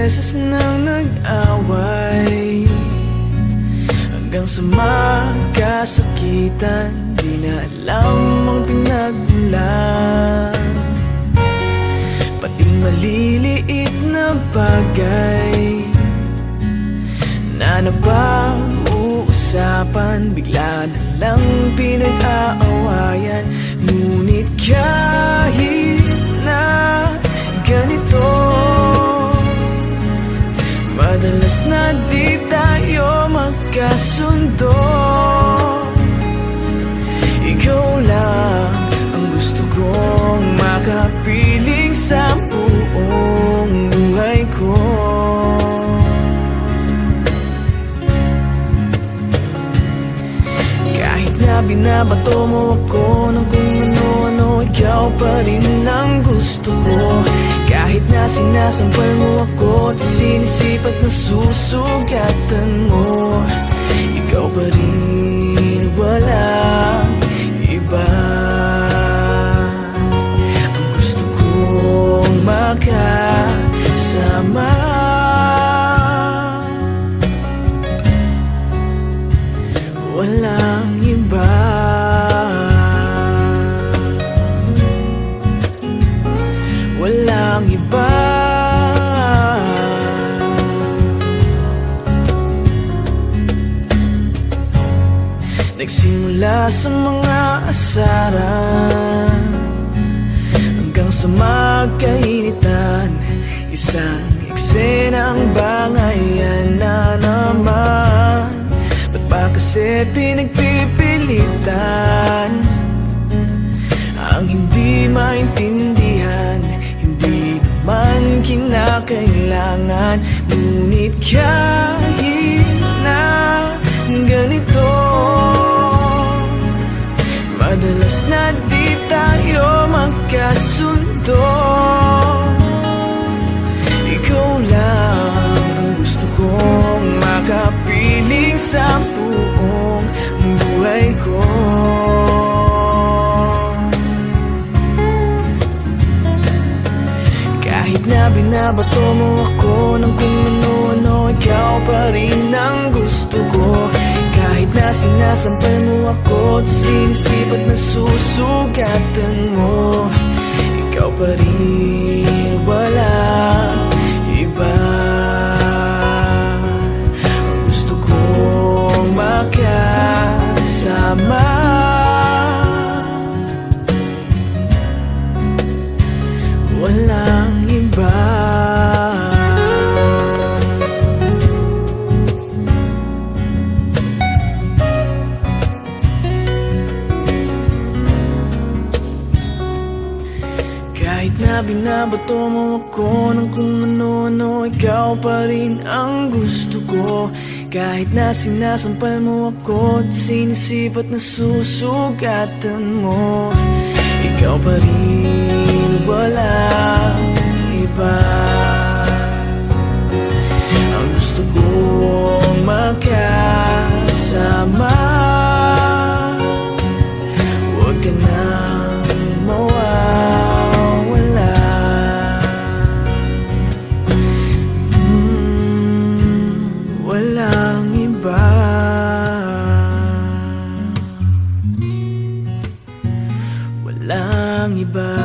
beses nang nag-away, hanggang sa magkasakitan, di na alam ang pinagmulan. Pati maliliit na bagay na napag-uusapan, bigla na lang pinag-aawayan. Ngunit kahit na ganito, madalas na di tayo magkasundo. Ikaw lang ang gusto kong makapiling sa buong buhay ko. Kahit na binabato mo ako ng kung ano-ano, ikaw pa rin ang gusto ko. Kahit na sinasampal mo ako at sinisipat na susugatan mo, ikaw pa rin, walang iba. Ang gusto kong makasama, walang iba. Walang iba. Nagsimula sa mga asaran hanggang sa magkainitan, isang eksenang bangayan na naman. Ba't ba kasi pinagpipilitan ang hindi maintindihan? Hindi naman kinakailangan. Ngunit kahit na ganito, madalas na di tayo magkasundo. Ikaw lang ang gusto kong makapiling sa buong buhay ko. Kahit na binabato mo ako ng kung ano-ano, ikaw pa rin ang gusto ko. Kahit na sinasampal mo ako at sinisipat na susugatan mo, ikaw pa rin, walang iba. Ang gusto kong makasama, walang iba. Kahit na binabato mo ako ng kung ano-ano, ikaw pa rin ang gusto ko. Kahit na sinasampal mo ako at sinisipat na susugatan mo, ikaw pa rin, walang iba. Ang gusto kong makasama, huwag ka nang mawawala. Walang iba. Walang iba.